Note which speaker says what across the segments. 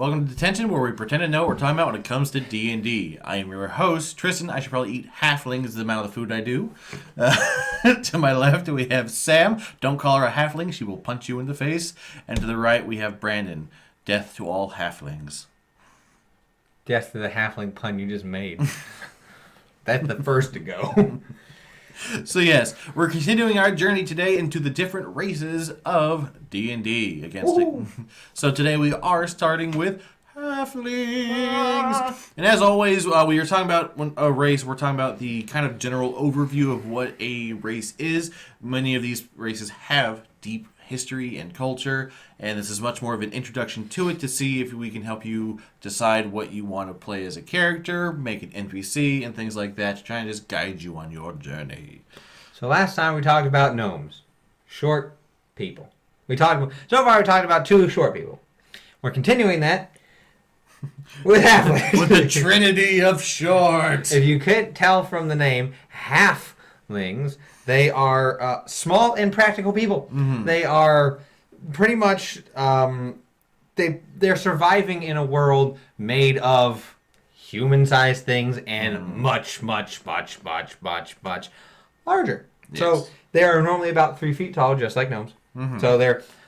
Speaker 1: Welcome to D10tion, where we pretend to know what we're talking about when it comes to D&D. I am your host, Tristan. I should probably eat halflings the amount of the food I do. To my left, we have Sam. Don't call her a halfling. She will punch you in the face. And to the right, we have Brandon. Death to all halflings.
Speaker 2: Death to the halfling pun you just made. That's the first to go.
Speaker 1: So yes, we're continuing our journey today into the different races of D&D against it. So today we are starting with Halflings. And as always, we are talking about a race. We're talking about the kind of general overview of what a race is. Many of these races have deep history and culture, and this is much more of an introduction to it to see if we can help you decide what you want to play as a character, make an NPC, and things like that to try and just guide you on your journey.
Speaker 2: So last time we talked about gnomes. Short people. So far we talked about two short people. We're continuing that with halflings.
Speaker 1: With the Trinity of Short.
Speaker 2: If you couldn't tell from the name, halflings, they are small and practical people. Mm-hmm. They are pretty much they're surviving in a world made of human-sized things and much larger. Yes. So they are normally about 3 feet tall, just like gnomes. Mm-hmm. So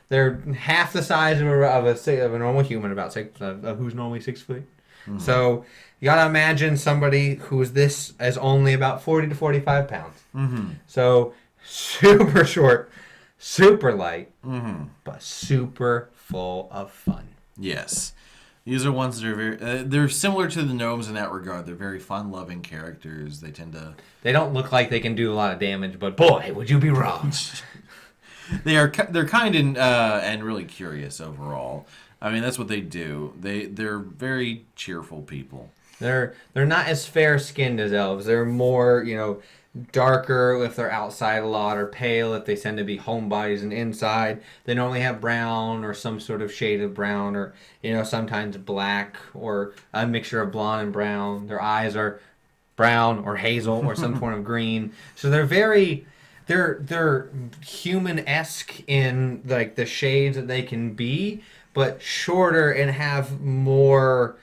Speaker 2: they're half the size of a normal human, about who's normally 6 feet. Mm-hmm. So you gotta imagine somebody who's this is only about 40 to 45 pounds. Mm-hmm. So super short, super light, but super full of fun.
Speaker 1: Yes. These are ones that are very... they're similar to the gnomes in that regard. They're very fun-loving characters. They tend to...
Speaker 2: They don't look like they can do a lot of damage, but boy, would you be wrong.
Speaker 1: They're kind and really curious overall. I mean, that's what they do. They're very cheerful people.
Speaker 2: They're not as fair-skinned as elves. They're more, darker if they're outside a lot, or pale if they tend to be homebodies and inside. They normally have brown or some sort of shade of brown, or sometimes black or a mixture of blonde and brown. Their eyes are brown or hazel or some form of green. So they're human-esque in like the shades that they can be, but shorter and have more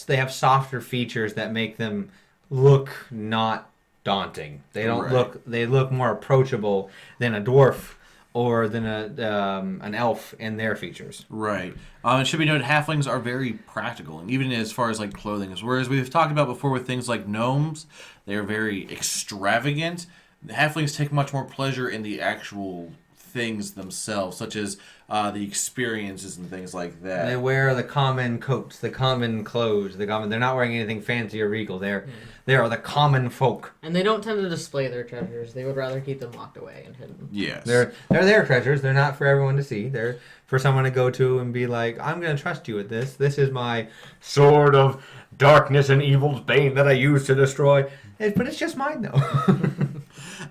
Speaker 2: they have softer features that make them look not daunting. They don't look. They look more approachable than a dwarf or than an elf in their features.
Speaker 1: Right. It should be noted, halflings are very practical, and even as far as clothing is. Whereas we've talked about before with things like gnomes, they are very extravagant. The halflings take much more pleasure in the actual things themselves, such as the experiences and things like that.
Speaker 2: They wear the common coats, the common clothes, they're not wearing anything fancy or regal. They are the common folk.
Speaker 3: And they don't tend to display their treasures. They would rather keep them locked away and hidden.
Speaker 1: Yes.
Speaker 2: They're their treasures. They're not for everyone to see. They're for someone to go to and be like, I'm going to trust you with this. This is my sword of darkness and evil's bane that I use to destroy. But it's just mine, though.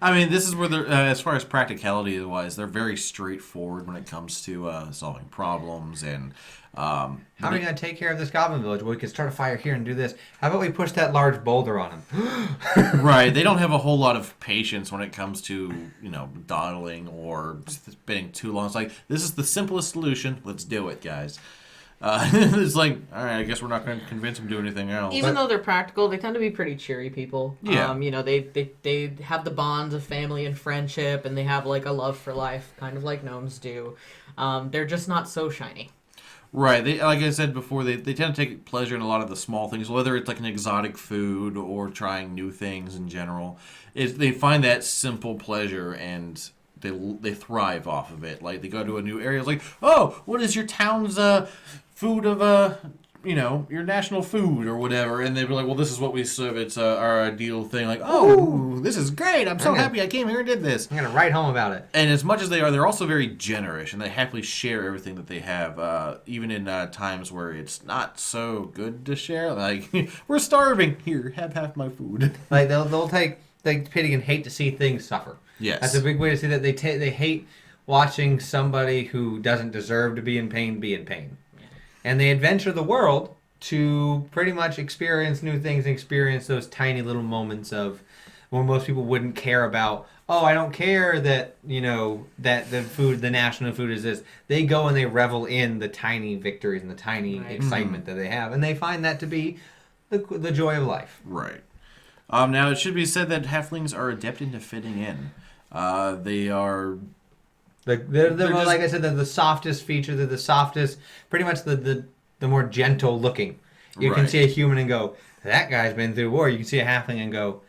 Speaker 1: I mean, this is where they're, as far as practicality-wise, they're very straightforward when it comes to solving problems and...
Speaker 2: How are we going to take care of this goblin village? Well, we could start a fire here and do this. How about we push that large boulder on him?
Speaker 1: Right. They don't have a whole lot of patience when it comes to, dawdling or spending too long. It's like, this is the simplest solution. Let's do it, guys. It's like, all right, I guess we're not going to convince them to do anything else.
Speaker 3: Even though they're practical, they tend to be pretty cheery people.
Speaker 1: Yeah.
Speaker 3: They have the bonds of family and friendship, and they have a love for life, kind of like gnomes do. They're just not so shiny.
Speaker 1: Right. They, like I said before, they tend to take pleasure in a lot of the small things, whether it's an exotic food or trying new things in general. They find that simple pleasure and they thrive off of it. Like, they go to a new area, it's like, oh, what is your town's food of your national food or whatever, and they'd be like, well, this is what we serve. It's our ideal thing. Like, oh, this is great. I'm so happy I came here and did this.
Speaker 2: I'm going to write home about it.
Speaker 1: And as much as they are, they're also very generous, and they happily share everything that they have, even in times where it's not so good to share. Like, we're starving. Here, have half my food.
Speaker 2: Like, they'll take pity and hate to see things suffer.
Speaker 1: Yes.
Speaker 2: That's a big way to see that. They hate watching somebody who doesn't deserve to be in pain be in pain. And they adventure the world to pretty much experience new things and experience those tiny little moments of Well, most people wouldn't care about, oh, I don't care that, that the national food is this. They go and they revel in the tiny victories and the tiny excitement that they have. And they find that to be the joy of life.
Speaker 1: Right. Now, it should be said that halflings are adept into fitting in. They are...
Speaker 2: They're like I said, they're the softest feature. They're the softest, pretty much the more gentle looking. You can see a human and go, that guy's been through war. You can see a halfling and go,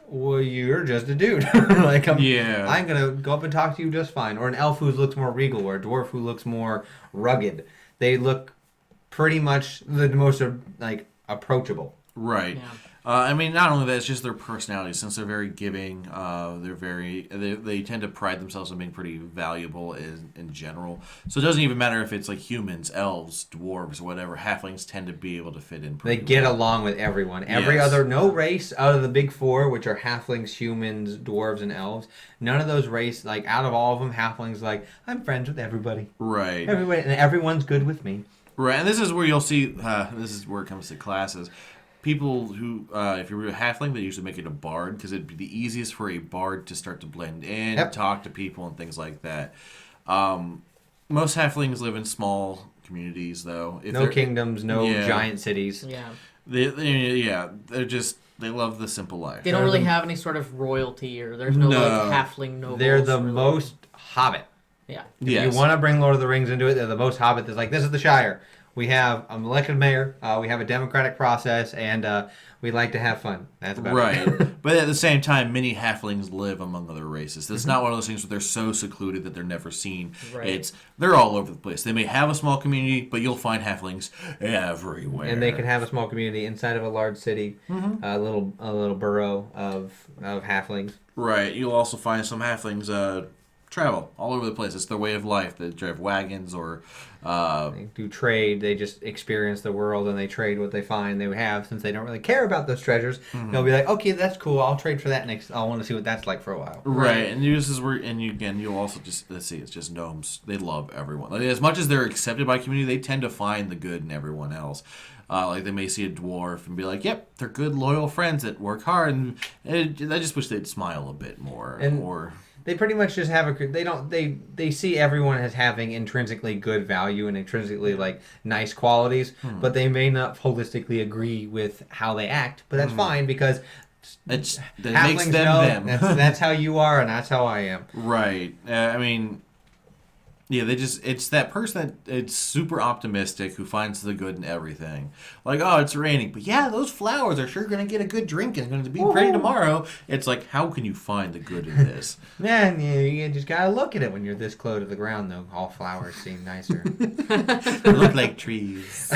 Speaker 2: well, you're just a dude. I'm going to go up and talk to you just fine. Or an elf who looks more regal, or a dwarf who looks more rugged. They look pretty much the most, approachable.
Speaker 1: Right.
Speaker 3: Yeah.
Speaker 1: I mean, not only that, it's just their personality. Since they're very giving, they tend to pride themselves on being pretty valuable in general. So it doesn't even matter if it's like humans, elves, dwarves, whatever. Halflings tend to be able to fit in
Speaker 2: They
Speaker 1: pretty
Speaker 2: get
Speaker 1: well.
Speaker 2: along with everyone. No race out of the big four, which are halflings, humans, dwarves, and elves. None of those race, out of all of them, halflings I'm friends with everybody.
Speaker 1: Right.
Speaker 2: Everybody, and everyone's good with me.
Speaker 1: Right, and this is where you'll see, this is where it comes to classes. People who, if you're a halfling, they usually make it a bard because it'd be the easiest for a bard to start to blend in, talk to people, and things like that. Most halflings live in small communities, though.
Speaker 2: No kingdoms, no giant cities.
Speaker 3: Yeah.
Speaker 1: They love the simple life.
Speaker 3: They don't really have any sort of royalty, or there's no halfling nobles.
Speaker 2: They're the
Speaker 3: really.
Speaker 2: most Hobbit.
Speaker 3: Yeah.
Speaker 2: If you want to bring Lord of the Rings into it, they're the most Hobbit. There's this is the Shire. We have an elected mayor. We have a democratic process, and we like to have fun. That's about it.
Speaker 1: Right. But at the same time, many halflings live among other races. It's not one of those things where they're so secluded that they're never seen.
Speaker 3: Right.
Speaker 1: They're all over the place. They may have a small community, but you'll find halflings everywhere.
Speaker 2: And they can have a small community inside of a large city, a little borough of halflings.
Speaker 1: Right. You'll also find some halflings travel all over the place. It's their way of life. They drive wagons or...
Speaker 2: They do trade. They just experience the world and they trade what they find they have. Since they don't really care about those treasures, they'll be like, okay, that's cool. I'll trade for that next. I want to see what that's like for a while.
Speaker 1: Right. And this is where, you'll also just, let's see, it's just gnomes. They love everyone. As much as they're accepted by community, they tend to find the good in everyone else. They may see a dwarf and be like, yep, they're good, loyal friends that work hard. And I just wish they'd smile a bit more.
Speaker 2: They pretty much just have they see everyone as having intrinsically good value and intrinsically nice qualities, but they may not holistically agree with how they act. But that's fine because
Speaker 1: that
Speaker 2: halflings
Speaker 1: makes them them.
Speaker 2: That's how you are and that's how I am.
Speaker 1: Right. It's that person that it's super optimistic who finds the good in everything. Oh, it's raining, but those flowers are sure going to get a good drink and going to be pretty tomorrow. It's how can you find the good in this?
Speaker 2: Man, you just got to look at it when you're this close to the ground, though. All flowers seem nicer.
Speaker 1: They look like trees.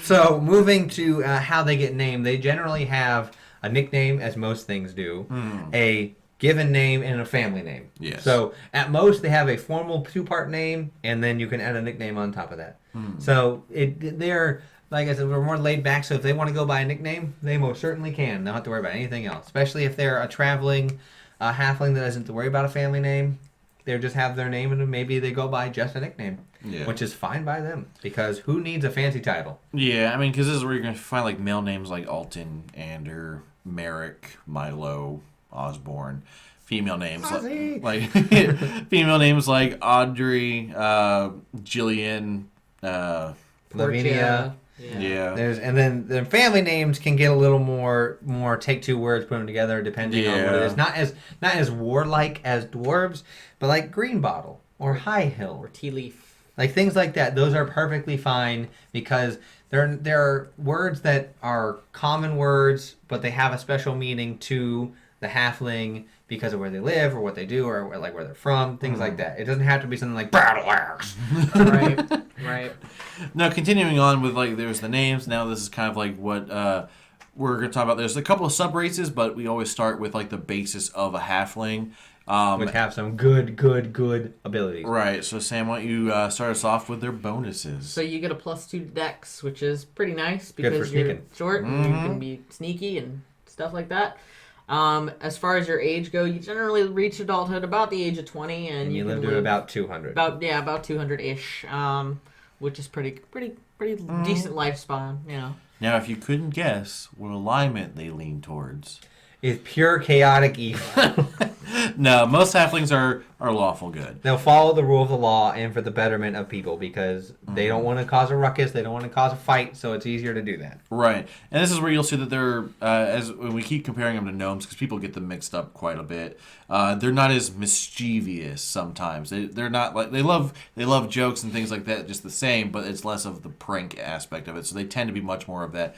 Speaker 2: So, moving to how they get named, they generally have a nickname, as most things do, a given name and a family name.
Speaker 1: Yes.
Speaker 2: So at most they have a formal two-part name, and then you can add a nickname on top of that. So they're, like I said, we're more laid back. So if they want to go by a nickname, they most certainly can. They don't have to worry about anything else. Especially if they're a traveling halfling that doesn't have to worry about a family name. They just have their name, and maybe they go by just a nickname, which is fine by them. Because who needs a fancy title?
Speaker 1: Yeah, because this is where you're going to find male names like Alton, Ander, Merrick, Milo, Osborne. Female names female names like Audrey, Jillian,
Speaker 2: Lavinia.
Speaker 1: Yeah.
Speaker 2: And then the family names can get a little more take two words, put them together depending on what it is. Not as warlike as dwarves, but like Greenbottle or High Hill
Speaker 3: or Tea Leaf.
Speaker 2: Things like that. Those are perfectly fine because there are words that are common words, but they have a special meaning to the halfling because of where they live or what they do or where they're from, things like that. It doesn't have to be something like battle axe.
Speaker 3: Right.
Speaker 1: Now, continuing on with there's the names. Now this is kind of what we're going to talk about. There's a couple of sub races, but we always start with the basis of a halfling.
Speaker 2: Which have some good abilities.
Speaker 1: Right. So Sam, why don't you start us off with their bonuses?
Speaker 3: So you get a +2 dex, which is pretty nice
Speaker 2: Good
Speaker 3: because
Speaker 2: for
Speaker 3: you're
Speaker 2: sneaking.
Speaker 3: short and you can be sneaky and stuff like that. As far as your age go, you generally reach adulthood about the age of 20, and
Speaker 2: you
Speaker 3: can
Speaker 2: live to about 200.
Speaker 3: About 200-ish, which is pretty decent lifespan.
Speaker 1: Now, if you couldn't guess what alignment they lean towards,
Speaker 2: is pure chaotic evil.
Speaker 1: No, most halflings are lawful good.
Speaker 2: They'll follow the rule of the law and for the betterment of people because they don't want to cause a ruckus. They don't want to cause a fight, so it's easier to do that.
Speaker 1: Right, and this is where you'll see that they're as when we keep comparing them to gnomes because people get them mixed up quite a bit. They're not as mischievous sometimes. They're not like they love jokes and things like that just the same, but it's less of the prank aspect of it. So they tend to be much more of that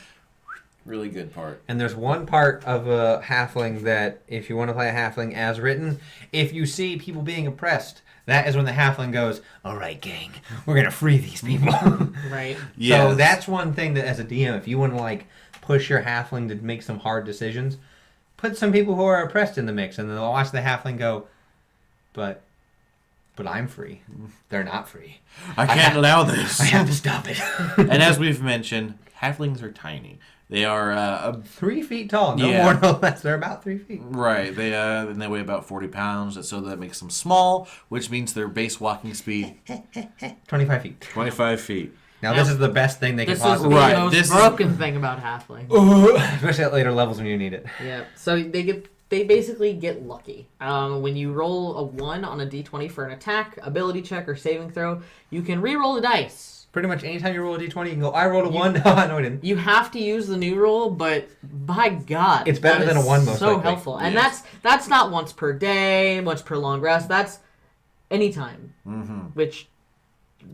Speaker 1: really good part.
Speaker 2: And there's one part of a halfling that, if you want to play a halfling as written, if you see people being oppressed, that is when the halfling goes, all right, gang, we're going to free these people.
Speaker 3: Right.
Speaker 1: Yes.
Speaker 2: So that's one thing that, as a DM, if you want to like push your halfling to make some hard decisions, put some people who are oppressed in the mix, and then they'll watch the halfling go, but I'm free. They're not free.
Speaker 1: I can't allow this.
Speaker 2: I have to stop it.
Speaker 1: And as we've mentioned, halflings are tiny. They are
Speaker 2: 3 feet tall, no
Speaker 1: Yeah.
Speaker 2: more, no less. They're about 3 feet.
Speaker 1: right. They weigh about 40 pounds, so that makes them small, which means their base walking speed
Speaker 2: 25 feet.
Speaker 1: 25 feet.
Speaker 2: Now, this is the best thing they can
Speaker 3: This is the
Speaker 2: possibly
Speaker 1: Right,
Speaker 3: most
Speaker 1: this is-
Speaker 3: broken thing about halfling.
Speaker 2: especially at later levels when you need it.
Speaker 3: Yeah. So they basically get lucky. When you roll a 1 on a d20 for an attack, ability check, or saving throw, you can re-roll the dice.
Speaker 2: Pretty much anytime you roll a d20, you can go, I rolled a 1. No, I didn't.
Speaker 3: You have to use the new roll, but by God,
Speaker 2: It's better
Speaker 3: that
Speaker 2: than
Speaker 3: is
Speaker 2: a 1 most
Speaker 3: so
Speaker 2: likely.
Speaker 3: helpful, and
Speaker 1: Yes.
Speaker 3: that's not once per day, once per long rest. That's anytime.
Speaker 1: Mm-hmm.
Speaker 3: Which,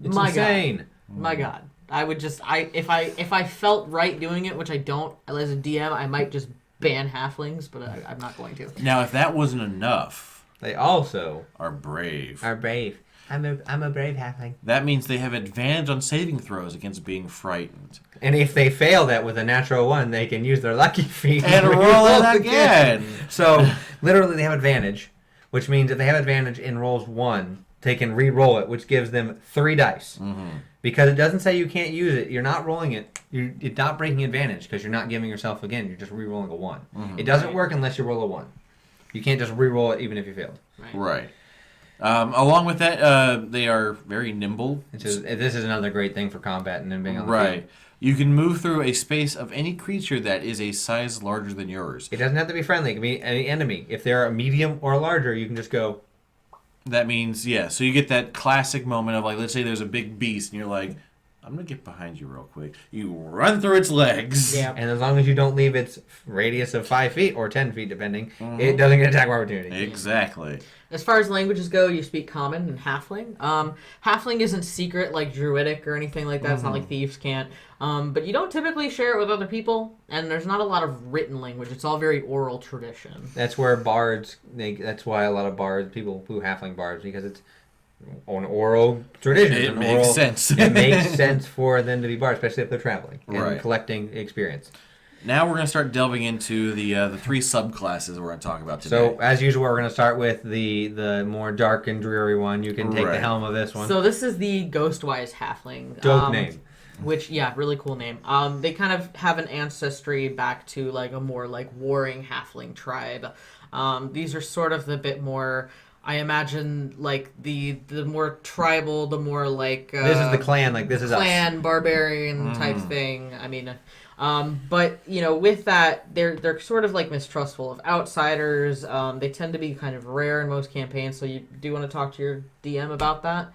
Speaker 2: It's
Speaker 3: my
Speaker 2: insane.
Speaker 3: God, my God, I would just if I felt right doing it, which I don't as a DM, I might just ban halflings, but I'm not going to.
Speaker 1: Now, if that wasn't enough,
Speaker 2: They also
Speaker 1: are brave.
Speaker 2: are brave. I'm a brave halfling.
Speaker 1: That means they have advantage on saving throws against being frightened.
Speaker 2: And if they fail that with a natural 1, they can use their lucky feat
Speaker 1: And roll it again.
Speaker 2: So, literally, they have advantage, which means if they have advantage in rolls 1, they can re-roll it, which gives them 3 dice.
Speaker 1: Mm-hmm.
Speaker 2: Because it doesn't say you can't use it. You're not rolling it. You're not breaking advantage because you're not giving yourself again. You're just re-rolling a 1.
Speaker 1: Mm-hmm.
Speaker 2: It doesn't work unless you roll a 1. You can't just re-roll it even if you failed.
Speaker 1: Right. Along with that, they are very nimble.
Speaker 2: This is another great thing for combat and then being on the
Speaker 1: Right.
Speaker 2: field.
Speaker 1: You can move through a space of any creature that is a size larger than yours.
Speaker 2: It doesn't have to be friendly. It can be any enemy. If they're a medium or larger, you can just go.
Speaker 1: That means, yeah, so you get that classic moment of, like, let's say there's a big beast, and you're like, I'm going to get behind you real quick. You run through its legs.
Speaker 3: Yeah.
Speaker 2: And as long as you don't leave its radius of 5 feet or 10 feet, depending, it doesn't get attack of opportunity.
Speaker 1: Exactly.
Speaker 3: As far as languages go, you speak Common and Halfling. Halfling isn't secret like Druidic or anything like that. It's not like thieves can't. But you don't typically share it with other people, and there's not a lot of written language. It's all very oral tradition.
Speaker 2: That's where bards. That's why a lot of bards, people who halfling bards, because it's an oral tradition.
Speaker 1: It
Speaker 2: It's an
Speaker 1: makes
Speaker 2: oral-
Speaker 1: sense.
Speaker 2: It makes sense for them to be bards, especially if they're traveling and
Speaker 1: Right.
Speaker 2: collecting experience.
Speaker 1: Now we're going to start delving into the 3 subclasses we're going to talk about today.
Speaker 2: So, as usual, we're going to start with the more dark and dreary one. You can take the
Speaker 1: Right.
Speaker 2: helm of this one.
Speaker 3: So this is the Ghostwise Halfling.
Speaker 2: Dope name.
Speaker 3: Which, yeah, really cool name. They kind of have an ancestry back to like a more like warring halfling tribe. These are sort of the bit more, I imagine, like the more tribal, the more like
Speaker 2: This is the clan. Like, this is us.
Speaker 3: clan barbarian type thing. I mean, but you know, with that, they're sort of like mistrustful of outsiders. They tend to be kind of rare in most campaigns, so you do want to talk to your DM about that.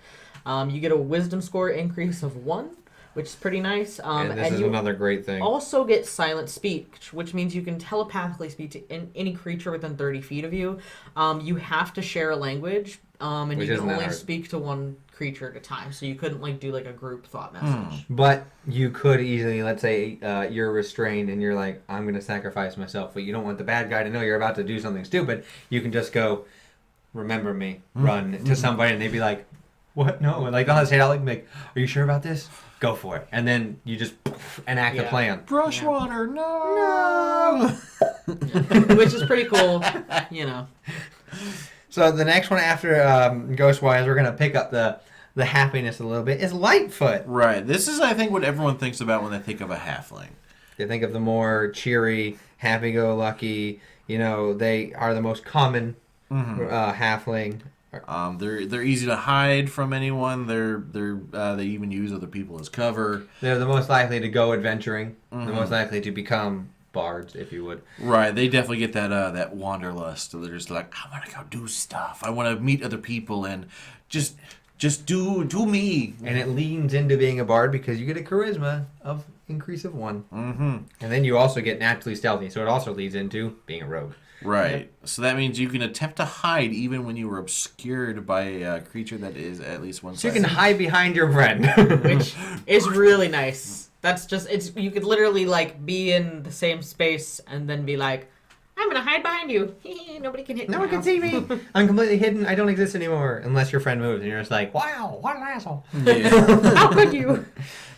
Speaker 3: You get a wisdom score increase of 1, which is pretty nice.
Speaker 2: And this is
Speaker 3: you
Speaker 2: another great thing.
Speaker 3: also get silent speech, which means you can telepathically speak to any creature within 30 feet of you. You have to share a language, and
Speaker 2: Which
Speaker 3: you
Speaker 2: isn't
Speaker 3: can
Speaker 2: that
Speaker 3: only
Speaker 2: hard.
Speaker 3: speak to one creature at a time. So you couldn't like do like a group thought message.
Speaker 2: But you could easily, let's say you're restrained and you're like, I'm going to sacrifice myself, but you don't want the bad guy to know you're about to do something stupid. You can just go, remember me, run to somebody, and they'd be like, what? No. And like, they'll say it out like, are you sure about this? Go for it. And then you just enact the
Speaker 3: Yeah.
Speaker 2: plan.
Speaker 1: Brushwater, no!
Speaker 3: Which is pretty cool, you know.
Speaker 2: So the next one after Ghostwise, we're going to pick up the happiness a little bit, is Lightfoot.
Speaker 1: Right. This is, I think, what everyone thinks about when they think of a halfling.
Speaker 2: They think of the more cheery, happy-go-lucky, they are the most common halfling.
Speaker 1: They're easy to hide from anyone. They even use other people as cover.
Speaker 2: They're the most likely to go adventuring, the most likely to become bards, if you would.
Speaker 1: Right, they definitely get that wanderlust. So they're just like, I want to go do stuff. I want to meet other people and just do me.
Speaker 2: And it leans into being a bard because you get a charisma of increase of 1.
Speaker 1: Mm-hmm.
Speaker 2: And then you also get naturally stealthy, so it also leads into being a rogue.
Speaker 1: Right.
Speaker 3: Yep.
Speaker 1: So that means you can attempt to hide even when you were obscured by a creature that is at least one
Speaker 2: So you
Speaker 1: size.
Speaker 2: can hide behind your friend.
Speaker 3: Which is really nice. That's just you could literally like be in the same space and then be like, I'm gonna hide behind you. Nobody can hit me.
Speaker 2: No one can see me. I'm completely hidden. I don't exist anymore unless your friend moves, and you're just like, wow, what an asshole.
Speaker 1: Yeah.
Speaker 3: How could you?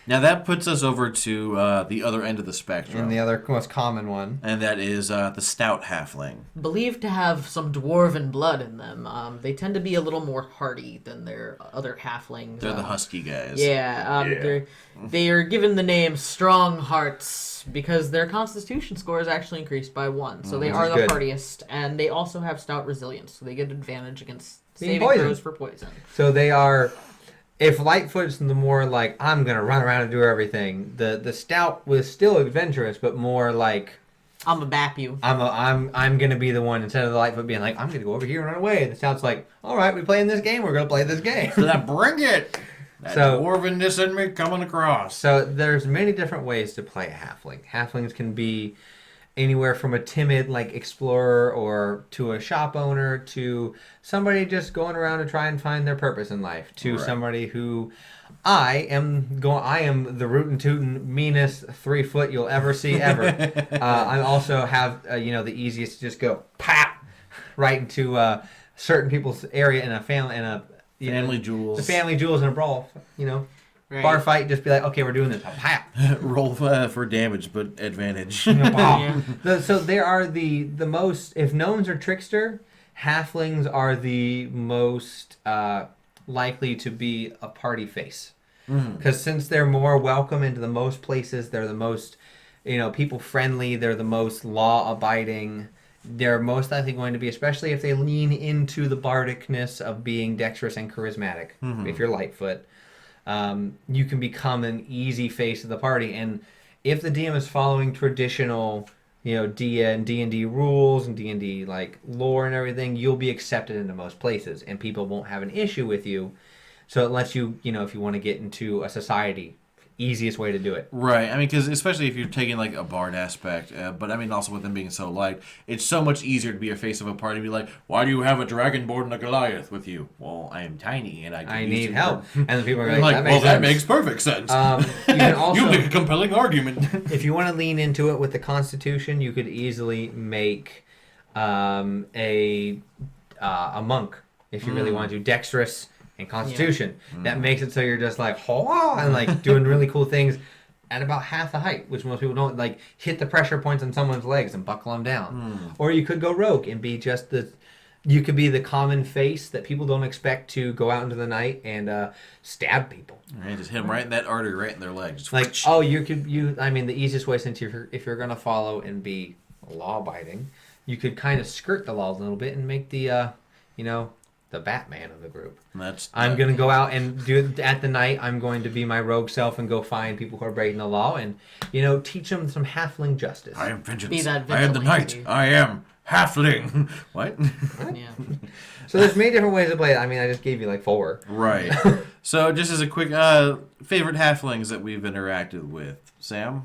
Speaker 1: Now that puts us over to the other end of the spectrum.
Speaker 2: And the other most common one.
Speaker 1: And that is the stout halfling.
Speaker 3: Believed to have some dwarven blood in them. They tend to be a little more hardy than their other halflings.
Speaker 1: They're the husky guys.
Speaker 3: Yeah, they are given the name Strong Hearts because their constitution score is actually increased by 1. So they
Speaker 2: Which
Speaker 3: are
Speaker 2: is
Speaker 3: the
Speaker 2: good.
Speaker 3: hardiest, and they also have stout resilience, so they get advantage against
Speaker 2: Being
Speaker 3: saving
Speaker 2: poisoned.
Speaker 3: throws for poison.
Speaker 2: So they are, if Lightfoot's the more like, I'm going to run around and do everything, the stout was still adventurous, but more like,
Speaker 3: I'm gonna bap you.
Speaker 2: I'm going to be the one, instead of the Lightfoot being like, I'm going to go over here and run away. The stout's like, all right, we playing this game, we're going to play this game.
Speaker 1: So that bring it. That
Speaker 2: So-
Speaker 1: dwarvenness in me coming across.
Speaker 2: So there's many different ways to play a halfling. Halflings can be anywhere from a timid like explorer or to a shop owner to somebody just going around to try and find their purpose in life to
Speaker 1: Right.
Speaker 2: somebody who I am the rootin' tootin' meanest 3 foot you'll ever see ever. I also have the easiest to just go pop right into certain people's area in a family
Speaker 1: Family jewels.
Speaker 2: The family jewels in a brawl,
Speaker 3: Right.
Speaker 2: bar fight. Just be like, okay, we're doing this. Pop.
Speaker 1: Roll for damage, but advantage.
Speaker 3: Yeah.
Speaker 2: So there are the most, if gnomes are trickster, halflings are the most likely to be a party face. Because since they're more welcome into the most places, they're the most, people friendly, they're the most law abiding. They're most likely going to be, especially if they lean into the bardicness of being dexterous and charismatic. If you're Lightfoot, you can become an easy face of the party. And if the DM is following traditional, D&D rules and D&D like lore and everything, you'll be accepted into most places, and people won't have an issue with you. So it lets you, if you want to get into a society, easiest way to do it.
Speaker 1: Right. I mean, because especially if you're taking like a bard aspect, but I mean also with them being so light, it's so much easier to be a face of a party and be like, why do you have a dragonborn and a Goliath with you? Well, I am tiny and I
Speaker 2: need
Speaker 1: some
Speaker 2: help. And then people are
Speaker 1: I'm
Speaker 2: like,
Speaker 1: like,
Speaker 2: that makes
Speaker 1: that
Speaker 2: sense.
Speaker 1: makes perfect sense.
Speaker 2: You can also,
Speaker 1: you make a compelling argument.
Speaker 2: if you want to lean into it with the Constitution, you could easily make a monk if you really want to, dexterous and Constitution. That makes it so you're just like, oh, and like doing really cool things at about half the height, which most people don't, like hit the pressure points on someone's legs and buckle them down. Or you could go rogue and be just you could be the common face that people don't expect to go out into the night and stab people.
Speaker 1: Right, just hit them right in that artery, right in their leg. Just
Speaker 2: Like, the easiest way, since if you're going to follow and be law-abiding, you could kind of skirt the law a little bit and make the Batman of the group. I'm going to go out and do it at the night. I'm going to be my rogue self and go find people who are breaking the law and, teach them some halfling justice.
Speaker 1: I am vengeance.
Speaker 3: Be that
Speaker 1: I am the knight.
Speaker 3: vigilante.
Speaker 1: I am halfling. What?
Speaker 3: Yeah.
Speaker 2: So there's many different ways to play it. I mean, I just gave you like 4.
Speaker 1: Right. So just as a quick favorite halflings that we've interacted with, Sam.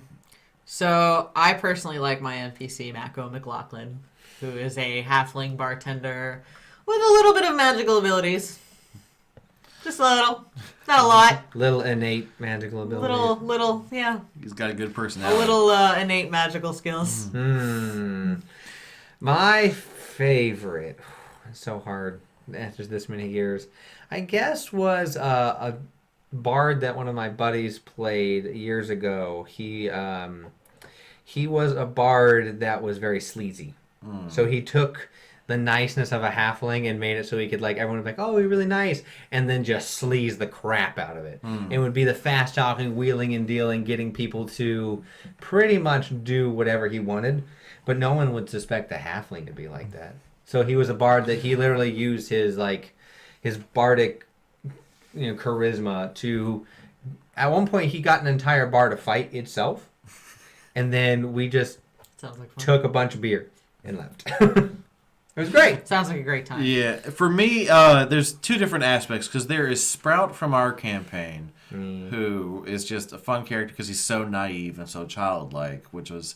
Speaker 3: So I personally like my NPC Mako McLaughlin, who is a halfling bartender with a little bit of magical abilities. Just a little, not a lot.
Speaker 2: Little innate magical ability.
Speaker 3: Little, yeah.
Speaker 1: He's got a good
Speaker 3: A
Speaker 1: personality.
Speaker 3: little innate magical skills.
Speaker 2: My favorite, it's so hard after this many years, I guess was a bard that one of my buddies played years ago. He was a bard that was very sleazy. So he took the niceness of a halfling and made it so he could, like, everyone would be like, oh, you're really nice, and then just sleaze the crap out of it. It would be the fast talking, wheeling and dealing, getting people to pretty much do whatever he wanted, but no one would suspect the halfling to be like that. So he was a bard that he literally used his bardic, charisma to, at one point he got an entire bar to fight itself, and then we just
Speaker 3: Sounds like fun.
Speaker 2: took a bunch of beer, and left. It was great.
Speaker 3: Sounds like a great time.
Speaker 1: Yeah, for me, there's two different aspects because there is Sprout from our campaign, who is just a fun character because he's so naive and so childlike, which was.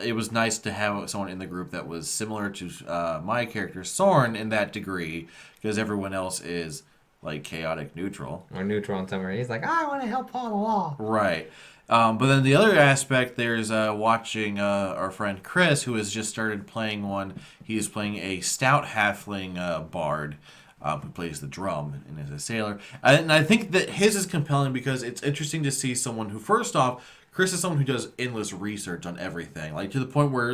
Speaker 1: It was nice to have someone in the group that was similar to my character, Soren, in that degree, because everyone else is, like, chaotic neutral.
Speaker 2: Or neutral in some way. He's like, I want to help follow the law.
Speaker 1: Right. But then the other aspect, there's watching our friend Chris, who has just started playing one. He is playing a stout halfling bard who plays the drum and is a sailor. And I think that his is compelling because it's interesting to see someone who, first off, Chris is someone who does endless research on everything, like to the point where,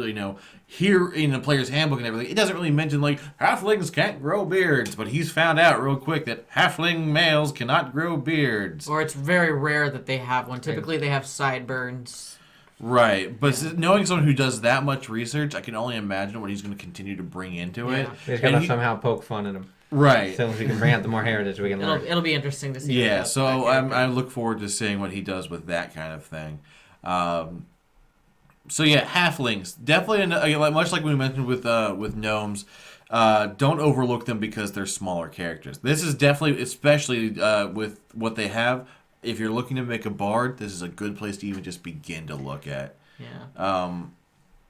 Speaker 1: here in the player's handbook and everything, it doesn't really mention, like, halflings can't grow beards, but he's found out real quick that halfling males cannot grow beards.
Speaker 3: Or it's very rare that they have one. Typically, they have sideburns.
Speaker 1: Right, but knowing someone who does that much research, I can only imagine what he's going to continue to bring into it.
Speaker 2: He's going to somehow poke fun at him.
Speaker 1: Right.
Speaker 2: So if we can bring out the more heritage, we can learn.
Speaker 3: It'll be interesting to see.
Speaker 1: Yeah, so I look forward to seeing what he does with that kind of thing. So yeah, halflings definitely, much like we mentioned with gnomes. Don't overlook them because they're smaller characters. This is definitely, especially with what they have. If you're looking to make a bard, this is a good place to even just begin to look at.
Speaker 3: Yeah.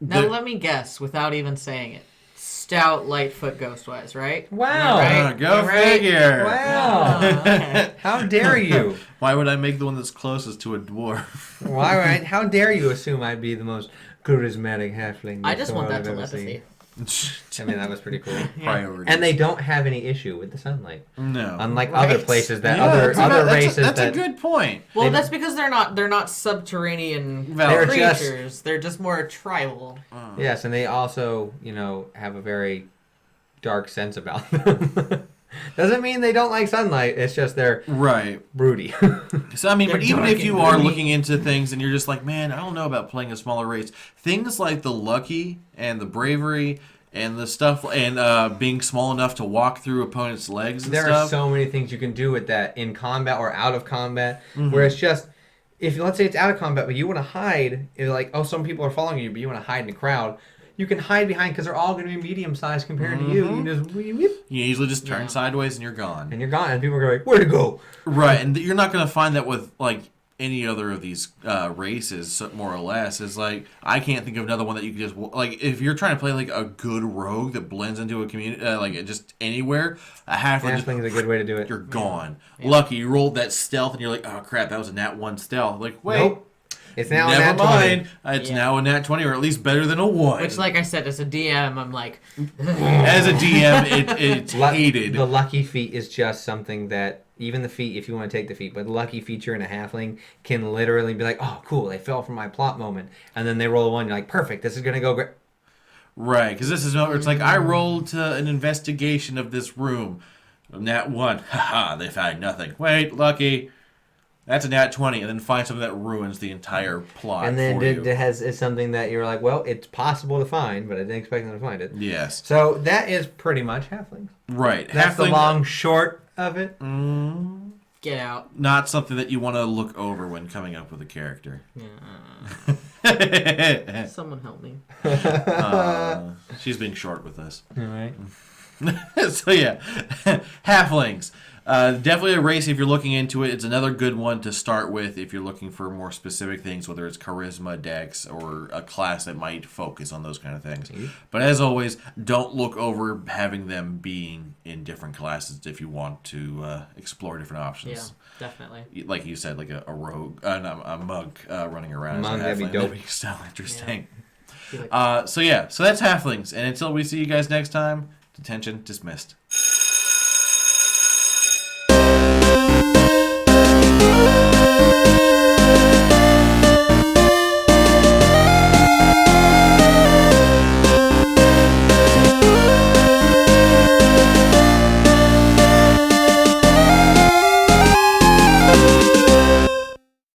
Speaker 3: Now let me guess, without even saying it. Stout, Lightfoot, Ghostwise, right?
Speaker 2: Wow.
Speaker 3: Right?
Speaker 1: Go figure.
Speaker 2: Wow.
Speaker 3: Oh, okay.
Speaker 2: How dare you?
Speaker 1: Why would I make the one that's closest to a dwarf?
Speaker 2: Why? Right? How dare you assume I'd be the most charismatic halfling?
Speaker 3: I just want that
Speaker 2: I've ever
Speaker 3: telepathy.
Speaker 2: seen. I mean, that was pretty cool.
Speaker 1: Priorities.
Speaker 2: And they don't have any issue with the sunlight.
Speaker 1: No.
Speaker 2: Unlike
Speaker 3: Right.
Speaker 2: other places that
Speaker 1: Yeah,
Speaker 2: other races
Speaker 1: that's
Speaker 2: that
Speaker 1: a good point.
Speaker 3: Well,
Speaker 2: They-
Speaker 3: that's because they're not subterranean
Speaker 1: They're
Speaker 3: creatures. They're just more tribal.
Speaker 2: Yes, and they also, have a very dark sense about them. Doesn't mean they don't like sunlight. It's just they're
Speaker 1: Right.
Speaker 2: broody.
Speaker 1: So, I mean,
Speaker 3: They're
Speaker 1: but even
Speaker 3: dark
Speaker 1: if you
Speaker 3: and
Speaker 1: are
Speaker 3: broody.
Speaker 1: looking into things and you're just like, man, I don't know about playing a smaller race, things like the lucky and the bravery and the stuff and being small enough to walk through opponents' legs and
Speaker 2: There
Speaker 1: stuff.
Speaker 2: are so many things you can do with that in combat or out of combat, where it's just, if let's say it's out of combat, but you want to hide, it's like, oh, some people are following you, but you want to hide in a crowd, you can hide behind because they're all going to be medium-sized compared to you. You can just whip,
Speaker 1: You usually just turn sideways and you're gone.
Speaker 2: and you're gone, and people are going, where to go?
Speaker 1: Right, and you're not going to find that with, like, any other of these races, more or less. Is like, I can't think of another one that you could just, like, if you're trying to play, like, a good rogue that blends into a community, like, just anywhere, a halfling
Speaker 2: Halfling is a good way to do it.
Speaker 1: you're gone. Lucky, you rolled that stealth and you're like, oh crap, that was a nat 1 stealth. Like, wait,
Speaker 2: Nope. It's now
Speaker 1: never
Speaker 2: a nat 20.
Speaker 1: mind. It's now a nat 20, or at least better than a 1.
Speaker 3: Which, like I said, as a DM, I'm like,
Speaker 1: As a DM, it's hated.
Speaker 2: The lucky feat is just something that, even the feat, if you want to take the feat, but the lucky feature in a halfling can literally be like, oh, cool, they fell for my plot moment. And then they roll a 1, you're like, perfect, this is going to go great.
Speaker 1: Right, because this is it's like, I rolled an investigation of this room. Nat 1. Haha, they found nothing. Wait, lucky. That's a nat 20, and then find something that ruins the entire plot
Speaker 2: And then
Speaker 1: for you.
Speaker 2: it's something that you're like, well, it's possible to find, but I didn't expect them to find it.
Speaker 1: Yes.
Speaker 2: So that is pretty much halflings.
Speaker 1: Right.
Speaker 2: That's the
Speaker 1: Halfling-
Speaker 2: long short of it.
Speaker 3: get out.
Speaker 1: Not something that you want to look over when coming up with a character.
Speaker 3: Someone help me.
Speaker 1: She's being short with us.
Speaker 2: All right.
Speaker 1: So yeah, halflings. Definitely a race if you're looking into it. It's another good one to start with if you're looking for more specific things, whether it's charisma, dex, or a class that might focus on those kind of things. But as always, don't look over having them being in different classes if you want to explore different
Speaker 3: Yeah,
Speaker 1: options.
Speaker 3: definitely.
Speaker 1: Like you said, like a rogue, a monk running around.
Speaker 2: Monk,
Speaker 1: as a
Speaker 2: that'd be
Speaker 1: halfling.
Speaker 2: dope.
Speaker 1: That'd be so interesting.
Speaker 3: Be like,
Speaker 1: So that's halflings. And until we see you guys next time, D10tion dismissed.